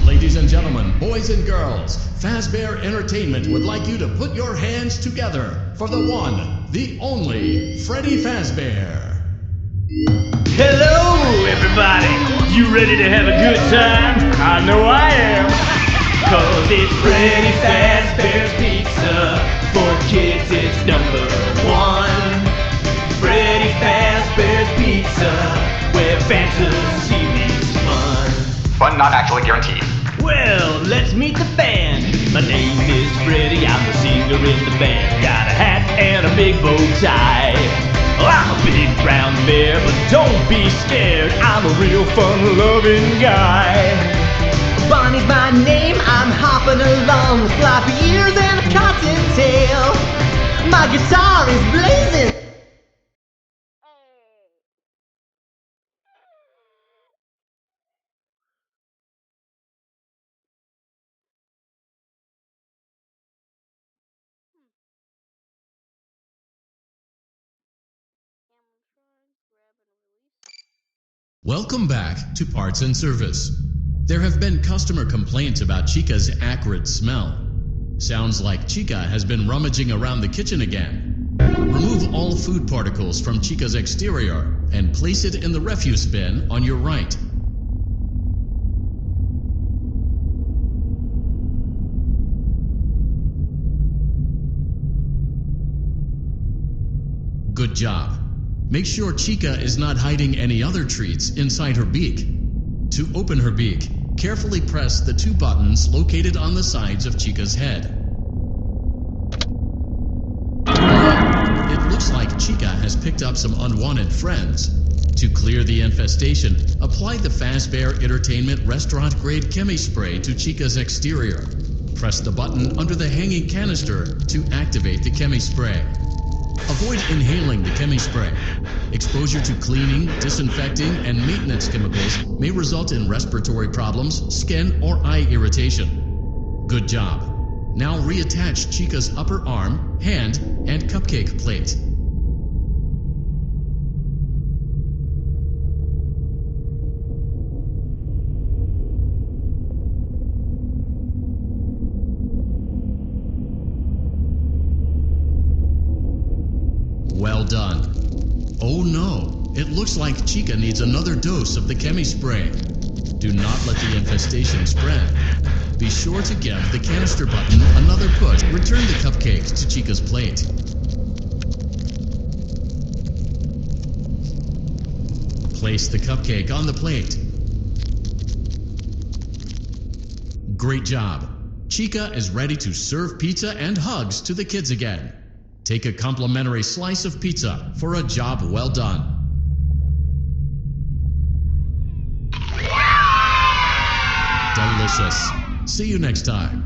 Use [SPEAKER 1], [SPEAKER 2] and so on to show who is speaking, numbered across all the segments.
[SPEAKER 1] Ladies and gentlemen, boys and girls, Fazbear Entertainment would like you to put your hands together for the one, the only, Freddy Fazbear.
[SPEAKER 2] Hello, everybody! You ready to have a good time? I know I am! Cause it's Freddy Fazbear's Pizza. For kids, it's #1. Freddy Fazbear's Pizza, where fantasy meets fun.
[SPEAKER 3] Fun not actually guaranteed.
[SPEAKER 2] Well, let's meet the band. My name is Freddy, I'm the singer in the band. Got a hat and a big bow tie. Well, I'm a big brown bear, but don't be scared. I'm a real fun-loving guy.
[SPEAKER 4] Bonnie's my name, I'm hopping along with floppy ears and a cotton tail. My guitar is blazing.
[SPEAKER 1] Welcome back to Parts and Service. There have been customer complaints about Chica's acrid smell. Sounds like Chica has been rummaging around the kitchen again. Remove all food particles from Chica's exterior and place it in the refuse bin on your right. Good job. Make sure Chica is not hiding any other treats inside her beak. To open her beak, carefully press the 2 buttons located on the sides of Chica's head. It looks like Chica has picked up some unwanted friends. To clear the infestation, apply the Fazbear Entertainment restaurant-grade chemi spray to Chica's exterior. Press the button under the hanging canister to activate the chemi spray. Avoid inhaling the chemi spray. Exposure to cleaning, disinfecting, and maintenance chemicals may result in respiratory problems, skin, or eye irritation. Good job. Now reattach Chica's upper arm, hand, and cupcake plate. Well done. Oh no, it looks like Chica needs another dose of the chemi spray. Do not let the infestation spread. Be sure to give the canister button another push. Return the cupcake to Chica's plate. Place the cupcake on the plate. Great job. Chica is ready to serve pizza and hugs to the kids again. Take a complimentary slice of pizza for a job well done. Delicious. See you next time.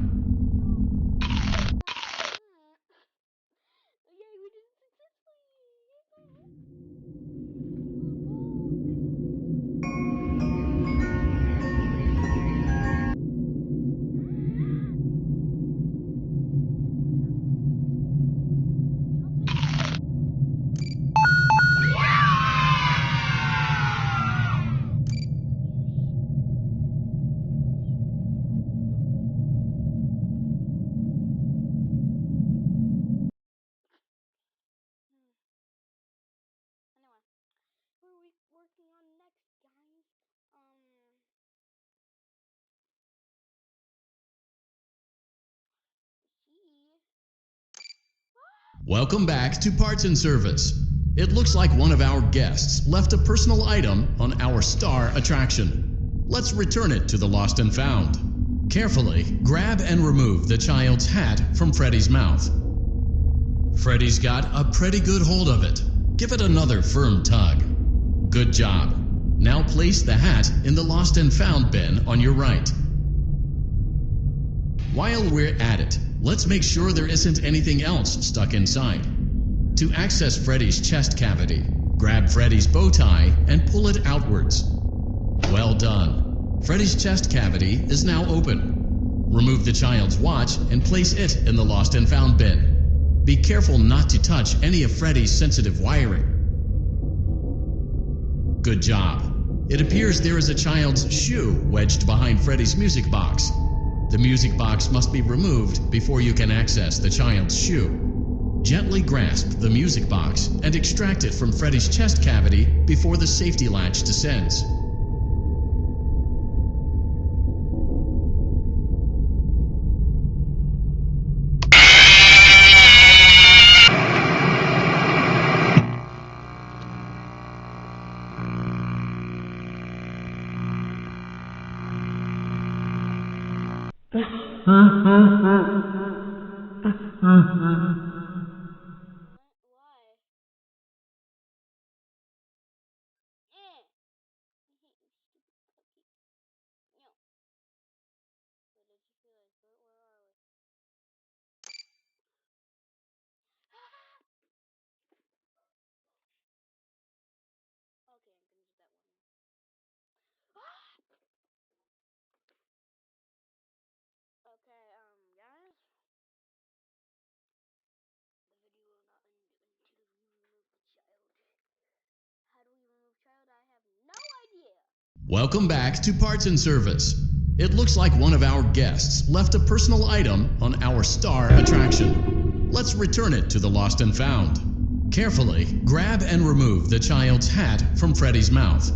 [SPEAKER 1] Welcome back to Parts and Service. It looks like one of our guests left a personal item on our star attraction. Let's return it to the lost and found. Carefully grab and remove the child's hat from Freddy's mouth. Freddy's got a pretty good hold of it. Give it another firm tug. Good job. Now place the hat in the lost and found bin on your right. While we're at it, let's make sure there isn't anything else stuck inside. To access Freddy's chest cavity, grab Freddy's bow tie and pull it outwards. Well done. Freddy's chest cavity is now open. Remove the child's watch and place it in the lost and found bin. Be careful not to touch any of Freddy's sensitive wiring. Good job. It appears there is a child's shoe wedged behind Freddy's music box. The music box must be removed before you can access the child's shoe. Gently grasp the music box and extract it from Freddy's chest cavity before the safety latch descends.
[SPEAKER 5] Guys, the video will not end until we remove the child. How do we remove child? I have no idea.
[SPEAKER 1] Welcome back to Parts and Service. It looks like one of our guests left a personal item on our star attraction. Let's return it to the lost and found. Carefully grab and remove the child's hat from Freddy's mouth.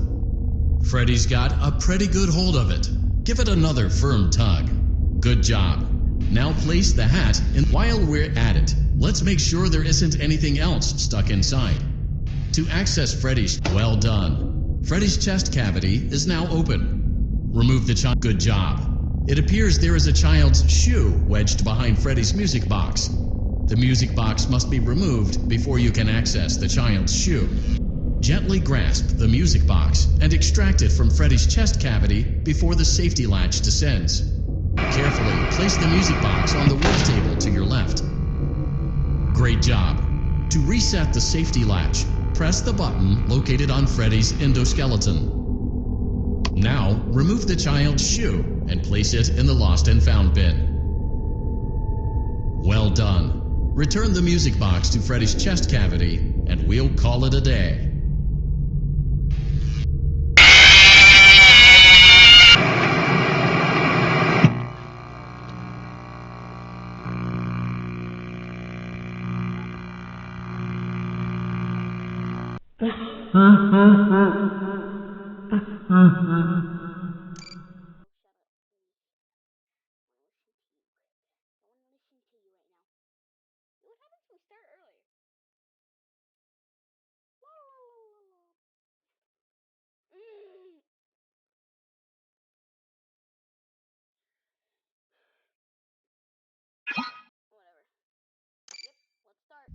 [SPEAKER 1] Freddy's got a pretty good hold of it. Give it another firm tug. Good job. Now place the hat in. While we're at it, let's make sure there isn't anything else stuck inside. To access Freddy's, well done. Freddy's chest cavity is now open. Remove the child. Good job. It appears there is a child's shoe wedged behind Freddy's music box. The music box must be removed before you can access the child's shoe. Gently grasp the music box and extract it from Freddy's chest cavity before the safety latch descends. Carefully place the music box on the work table to your left. Great job. To reset the safety latch, press the button located on Freddy's endoskeleton. Now, remove the child's shoe and place it in the lost and found bin. Well done. Return the music box to Freddy's chest cavity, and we'll call it a day.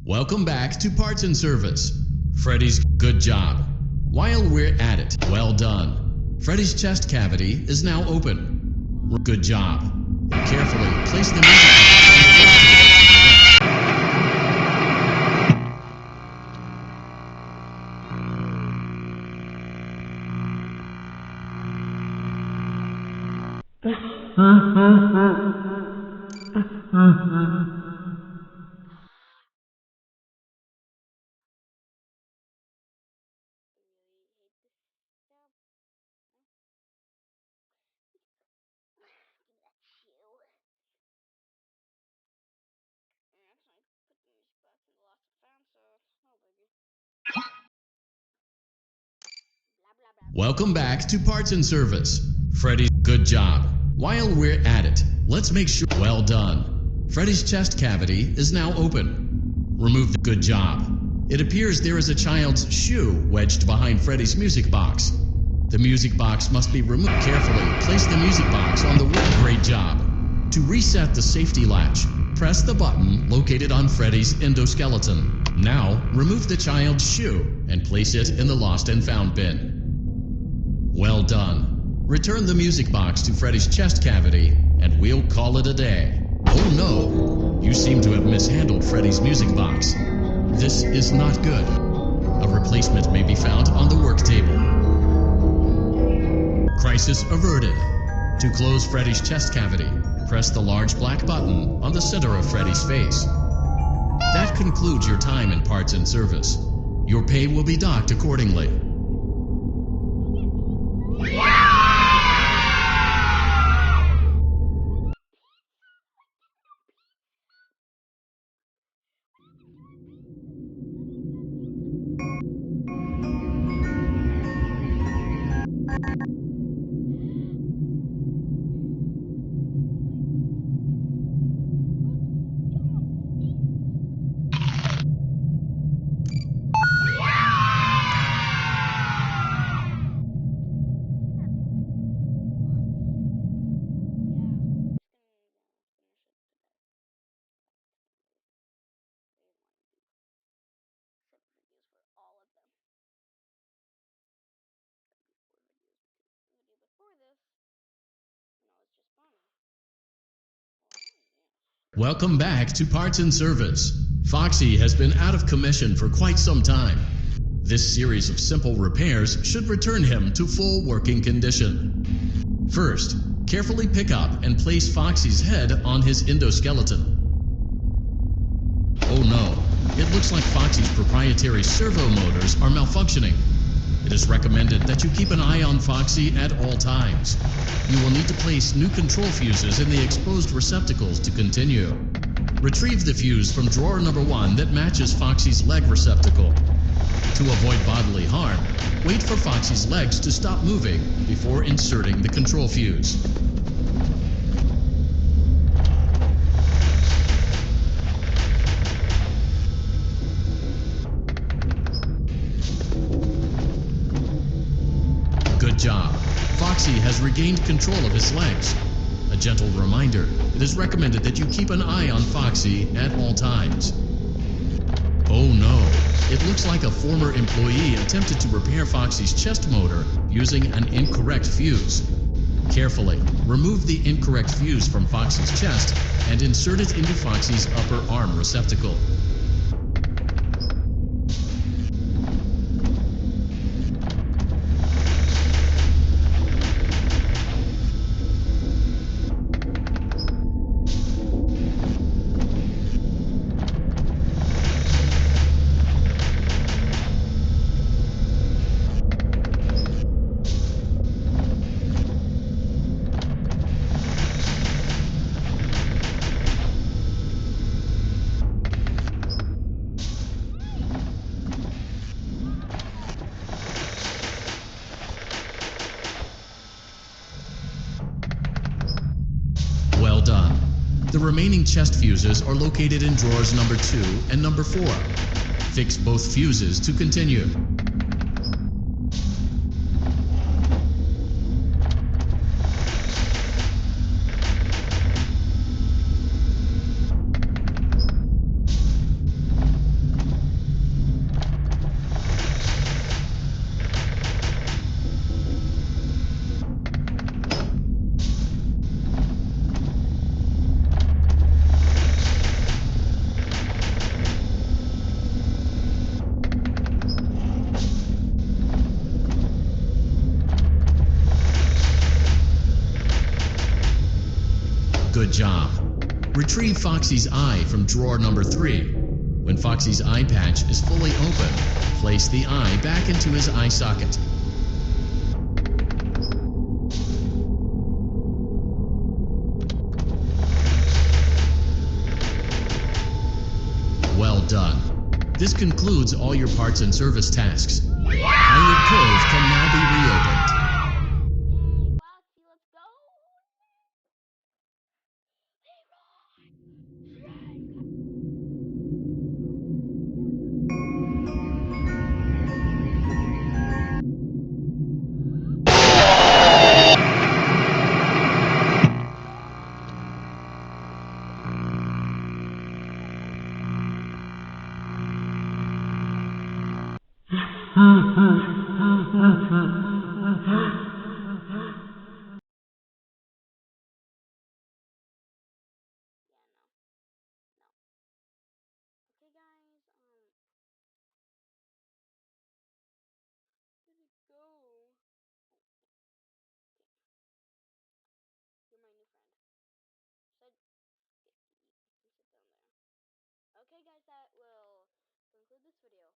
[SPEAKER 1] Welcome back to Parts and Service. Freddy's good job. While we're at it, well done. Freddy's chest cavity is now open. Good job. Carefully place the music box on the work table to your left. Welcome back to Parts and Service. Freddy's good job. While we're at it, let's make sure. Well done. Freddy's chest cavity is now open. Remove the good job. It appears there is a child's shoe wedged behind Freddy's music box. The music box must be removed carefully. Place the music box on the wood. Great job. To reset the safety latch, press the button located on Freddy's endoskeleton. Now, remove the child's shoe and place it in the lost and found bin. Well done. Return the music box to Freddy's chest cavity, and we'll call it a day. Oh no! You seem to have mishandled Freddy's music box. This is not good. A replacement may be found on the work table. Crisis averted. To close Freddy's chest cavity, press the large black button on the center of Freddy's face. That concludes your time in parts and service. Your pay will be docked accordingly. Welcome back to Parts and Service. Foxy has been out of commission for quite some time. This series of simple repairs should return him to full working condition. First, carefully pick up and place Foxy's head on his endoskeleton. Oh no, it looks like Foxy's proprietary servo motors are malfunctioning. It is recommended that you keep an eye on Foxy at all times. You will need to place new control fuses in the exposed receptacles to continue. Retrieve the fuse from drawer number 1 that matches Foxy's leg receptacle. To avoid bodily harm, wait for Foxy's legs to stop moving before inserting the control fuse. Good job. Foxy has regained control of his legs. A gentle reminder, it is recommended that you keep an eye on Foxy at all times. Oh no, it looks like a former employee attempted to repair Foxy's chest motor using an incorrect fuse. Carefully, remove the incorrect fuse from Foxy's chest and insert it into Foxy's upper arm receptacle. Well done. The remaining chest fuses are located in drawers number 2 and number 4. Fix both fuses to continue. Good job. Retrieve Foxy's eye from drawer number 3. When Foxy's eye patch is fully open, place the eye back into his eye socket. Well done. This concludes all your parts and service tasks. Pirate Cove can now be reopened.
[SPEAKER 5] Yay, Foxy, let's go! Leroy! Yeah, no. No. Okay, guys, where'd it go? Oh, okay. You're my new friend. Said, okay, you can sit down there. Okay, guys, that will conclude this video.